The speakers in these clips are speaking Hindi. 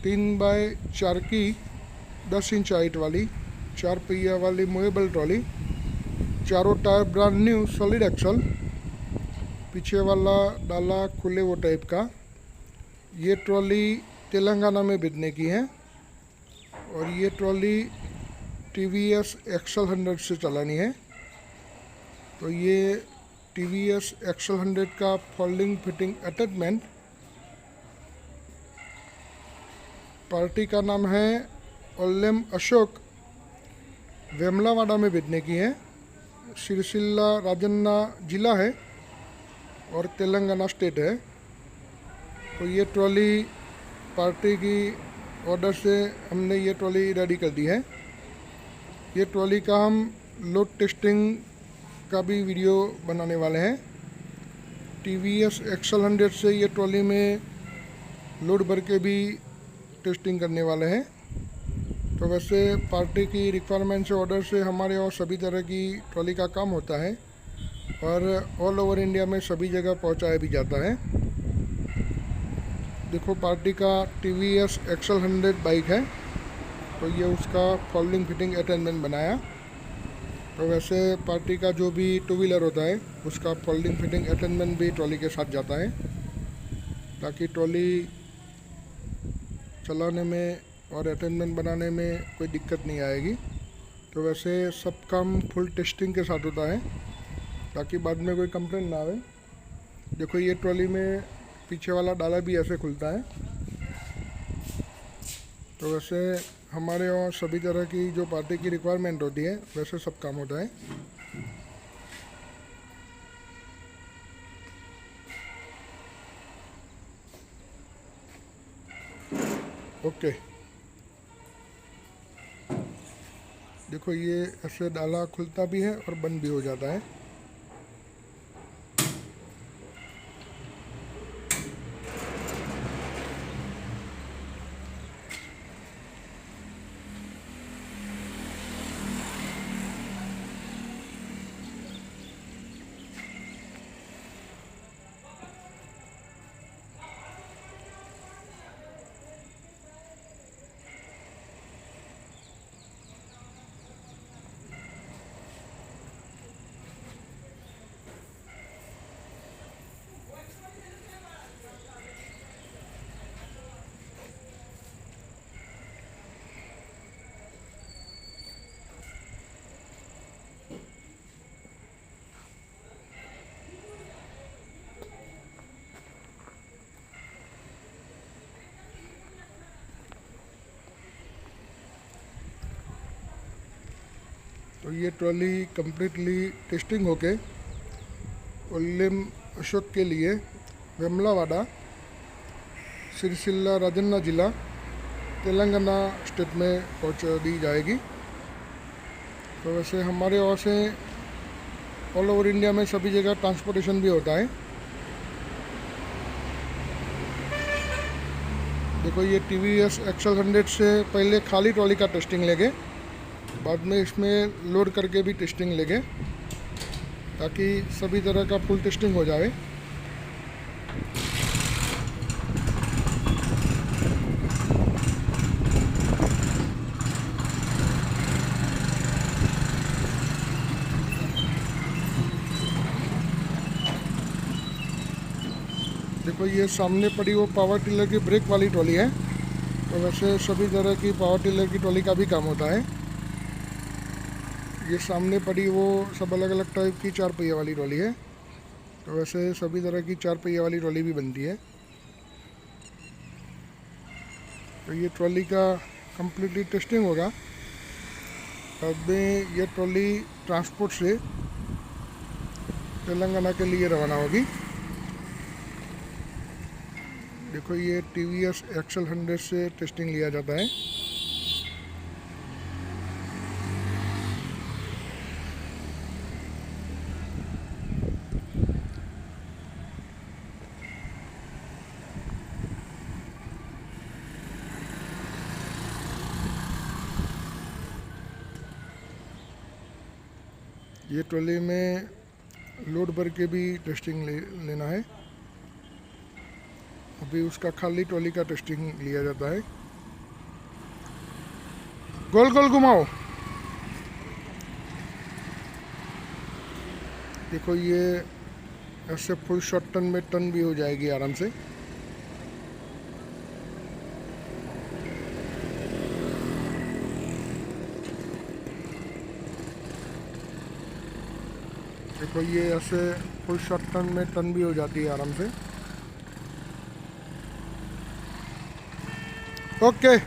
3x4 की 10 इंच हाइट वाली 4 पहिया वाली मूवेबल ट्रॉली। चारों tyre brand new solid axle. पीछे वाला डाला खुले वो टाइप का। ये ट्रॉली तेलंगाना में बिकने की है और ये ट्रॉली TVS एक्सल 100 से चलानी है। तो ये TVS एक्सल 100 का फोल्डिंग फिटिंग अटैचमेंट। पार्टी का नाम है ओल्लेम अशोक, वेमलावाड़ा में बिकने की है। सिरसिल्ला राजन्ना जिला है और तेलंगाना स्टेट है। तो ये ट्रॉली पार्टी की ऑर्डर से हमने ये ट्रॉली रेडी कर दी है। ये ट्रॉली का हम लोड टेस्टिंग का भी वीडियो बनाने वाले हैं। TVS एक्सल 100 से ये ट्रॉली में लोड भर के भी टेस्टिंग करने वाले हैं। तो वैसे पार्टी की रिक्वायरमेंट से ऑर्डर से हमारे और सभी तरह की ट्रॉली का काम होता है और ऑल ओवर इंडिया में सभी जगह पहुंचाया भी जाता है। देखो पार्टी का TVS एक्सल 100 बाइक है, तो ये उसका फोल्डिंग फिटिंग अटैचमेंट बनाया। तो वैसे पार्टी का जो भी 2 व्हीलर होता है उसका फोल्डिंग फिटिंग अटैचमेंट भी ट्रॉली के साथ जाता है, ताकि ट्रॉली चलाने में और अटैचमेंट बनाने में कोई दिक्कत नहीं आएगी। तो वैसे सब काम फुल टेस्टिंग के साथ होता है ताकि बाद में कोई कंप्लेंट ना आए। देखो ये ट्रॉली में पीछे वाला डाला भी ऐसे खुलता है। तो वैसे हमारे और सभी तरह की जो पार्टी की रिक्वायरमेंट होती है वैसे सब काम होता है। ओके, देखो ये ऐसे डाला खुलता भी है और बंद भी हो जाता है। तो ये ट्रॉली कम्प्लीटली टेस्टिंग होके ओल्लेम अशोक के लिए वेमलावाड़ा, सिरसिल्ला राजन्ना जिला, तेलंगाना स्टेट में पहुंचा दी जाएगी। तो वैसे हमारे वहाँ से ऑल ओवर इंडिया में सभी जगह ट्रांसपोर्टेशन भी होता है। देखो ये TVS एक्सल 100 से पहले खाली ट्रॉली का टेस्टिंग लेंगे, बाद में इसमें लोड करके भी टेस्टिंग लेंगे ताकि सभी तरह का फुल टेस्टिंग हो जाए। देखो ये सामने पड़ी वो पावर टिलर की ब्रेक वाली ट्रॉली है। तो वैसे सभी तरह की पावर टिलर की ट्रॉली का भी काम होता है। ये सामने पड़ी वो सब अलग अलग टाइप की 4 पहिया वाली ट्रॉली है। तो वैसे सभी तरह की 4 पहिया वाली ट्रॉली भी बनती है। तो ये ट्रॉली का कम्प्लीटली टेस्टिंग होगा। बाद में ये ट्रॉली ट्रांसपोर्ट से तेलंगाना के लिए रवाना होगी। देखो ये TVS एक्सल 100 से टेस्टिंग लिया जाता है। ये ट्रॉली में लोड भर के भी टेस्टिंग लेना है। अभी उसका खाली ट्रॉली का टेस्टिंग लिया जाता है। गोल गोल घुमाओ। देखो ये ऐसे फुल शॉट टर्न में टर्न भी हो जाएगी आराम से। देखो ये ऐसे फुल शॉट टर्न में टर्न भी हो जाती है आराम से। ओके।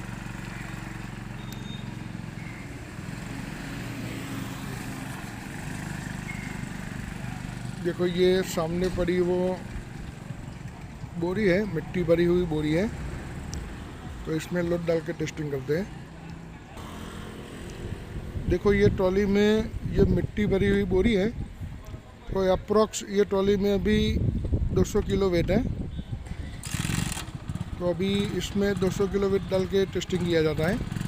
देखो ये सामने पड़ी वो बोरी है, मिट्टी भरी हुई बोरी है, तो इसमें लोड डाल के टेस्टिंग करते हैं। देखो ये ट्रॉली में ये मिट्टी भरी हुई बोरी है, तो अप्रॉक्स ये ट्रॉली में अभी 200 किलो वेट है। तो अभी इसमें 200 किलो वेट डाल के टेस्टिंग किया जाता है।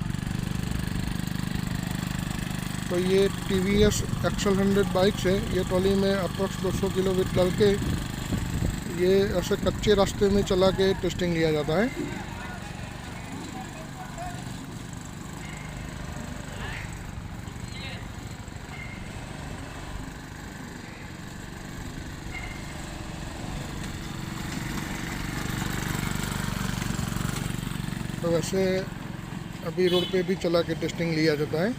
तो ये TVS XL 100 बाइक्स है, ये ट्रॉली में अप्रॉक्स 200 किलो वेट डाल के ये ऐसे कच्चे रास्ते में चला के टेस्टिंग लिया जाता है। तो वैसे अभी रोड पे भी चला के टेस्टिंग लिया जाता है।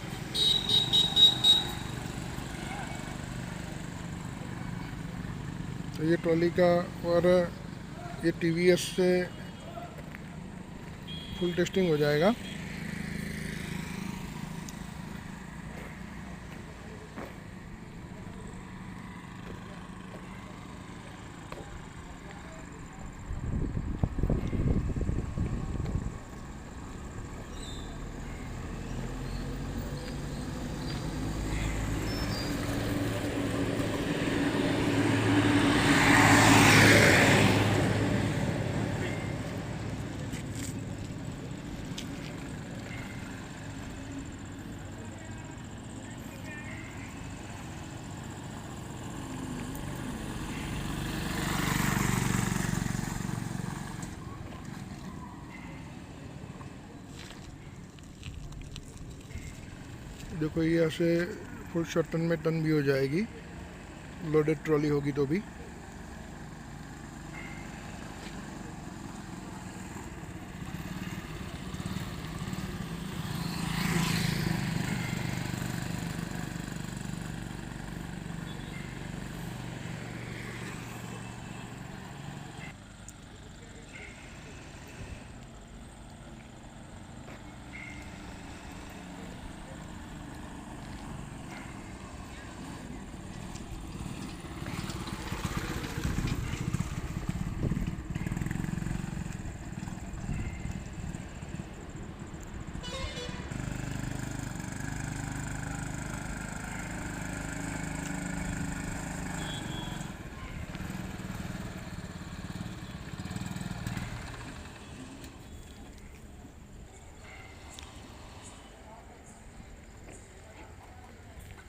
तो ये ट्रॉली का और ये TVS से फुल टेस्टिंग हो जाएगा। देखो ये ऐसे फुल शॉट टन में टन भी हो जाएगी, लोडेड ट्रॉली होगी तो भी।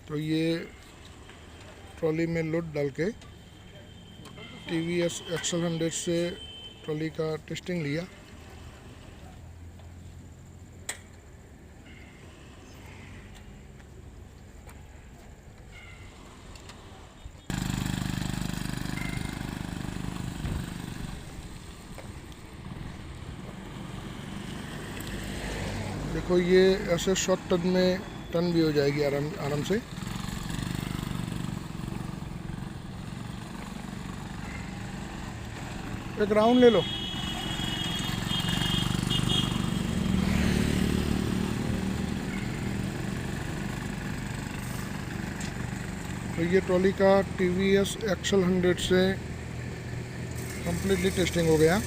तो ये ट्रॉली में लोड डाल के TVS XL 100 से ट्रॉली का टेस्टिंग लिया। देखो ये ऐसे शॉर्ट टर्न में टर्न भी हो जाएगी आराम से। एक राउंड ले लो। तो ये ट्रॉली का TVS XL 100 से कंप्लीटली टेस्टिंग हो गया।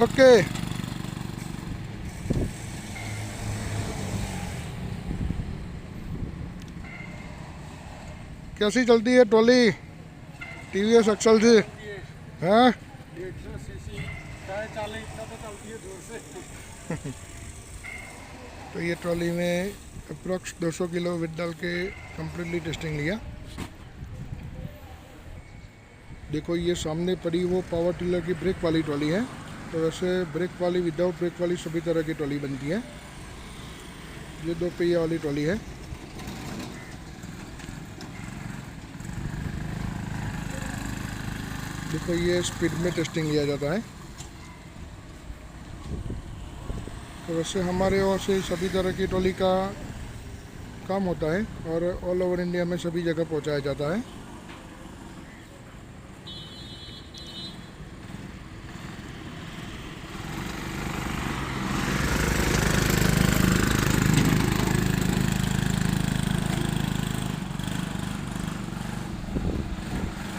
ओके। कैसी चलती है ट्रॉली TVS XL से? हैं 150 सीसी 40 इतना तो चलती है जोर से। तो ये ट्रॉली में अप्रॉक्स 200 किलो वेट डाल के कम्प्लीटली टेस्टिंग लिया। देखो ये सामने पड़ी वो पावर टिलर की ब्रेक वाली ट्रॉली है। तो वैसे ब्रेक वाली, विदाउट ब्रेक वाली सभी तरह की ट्रॉली बनती है। ये 2 पहिया वाली ट्रॉली है। देखो ये स्पीड में टेस्टिंग लिया जाता है। तो वैसे हमारे और से सभी तरह की ट्रॉली का काम होता है और ऑल ओवर इंडिया में सभी जगह पहुंचाया जाता है।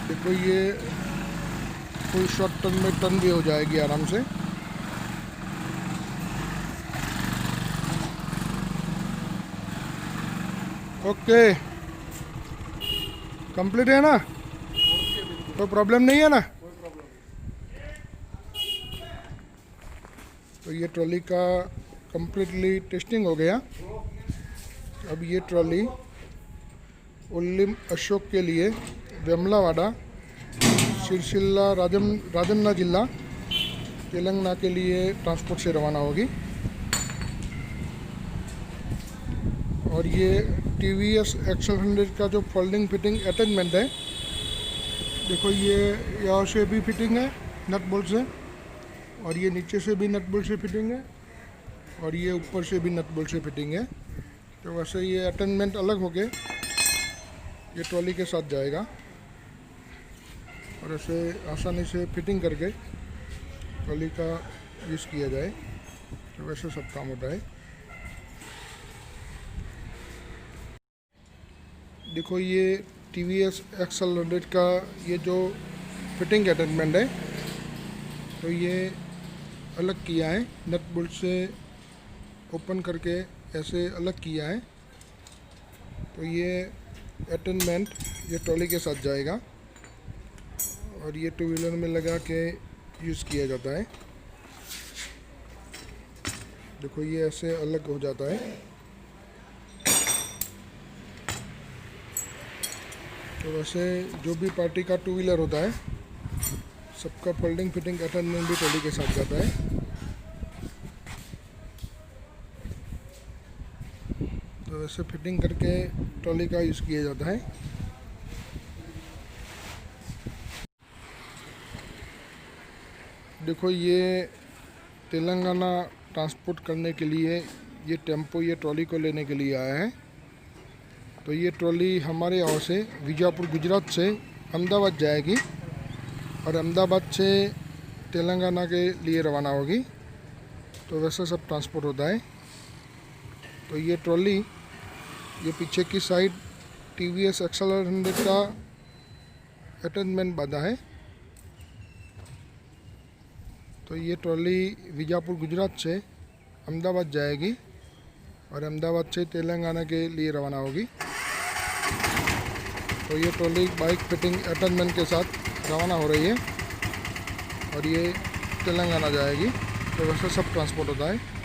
देखो ये फुल शॉर्ट टन में टन भी हो जाएगी आराम से। ओके, कंप्लीट है ना? कोई प्रॉब्लम नहीं है ना? तो ये ट्रॉली का कंप्लीटली टेस्टिंग हो गया। अब ये ट्रॉली ओल्लिम अशोक के लिए वेमलावाड़ा, सिरसिल्ला, राजन्ना जिला, तेलंगाना के लिए ट्रांसपोर्ट से रवाना होगी। और ये TVS XL 100 का जो फोल्डिंग फिटिंग अटैचमेंट है, देखो ये यहाँ से भी फिटिंग है नट बोल्ट से, और ये नीचे से भी नट बोल्ट से फिटिंग है, और ये ऊपर से भी नट बोल्ट से फिटिंग है। तो वैसे ये अटैचमेंट अलग हो गए ये ट्रॉली के साथ जाएगा, और ऐसे आसानी से फिटिंग करके ट्रॉली का यूज़ किया जाए। तो वैसे सब काम होता है। देखो ये TVS XL 100 का ये जो फिटिंग अटैचमेंट है, तो ये अलग किया है, नट बोल्ट से ओपन करके ऐसे अलग किया है। तो ये अटैचमेंट ये ट्रॉली के साथ जाएगा और ये टू व्हीलर में लगा के यूज़ किया जाता है। देखो ये ऐसे अलग हो जाता है। तो वैसे जो भी पार्टी का टू व्हीलर होता है, सबका फोल्डिंग फिटिंग अटैचमेंट भी ट्रॉली के साथ जाता है। तो वैसे फिटिंग करके ट्रॉली का यूज़ किया जाता है। देखो ये तेलंगाना ट्रांसपोर्ट करने के लिए ये टेम्पो ये ट्रॉली को लेने के लिए आया है। तो ये ट्रॉली हमारे यहाँ से विजापुर गुजरात से अहमदाबाद जाएगी और अहमदाबाद से तेलंगाना के लिए रवाना होगी। तो वैसा सब ट्रांसपोर्ट होता है। तो ये ट्रॉली ये पीछे की साइड TVS XL 100 का अटैचमेंट बांधा है। तो ये ट्रॉली विजापुर गुजरात से अहमदाबाद जाएगी और अहमदाबाद से तेलंगाना के लिए रवाना होगी। तो ये ट्रॉली बाइक फिटिंग अटैचमेंट के साथ रवाना हो रही है और ये तेलंगाना जाएगी। तो वैसे सब ट्रांसपोर्ट होता है।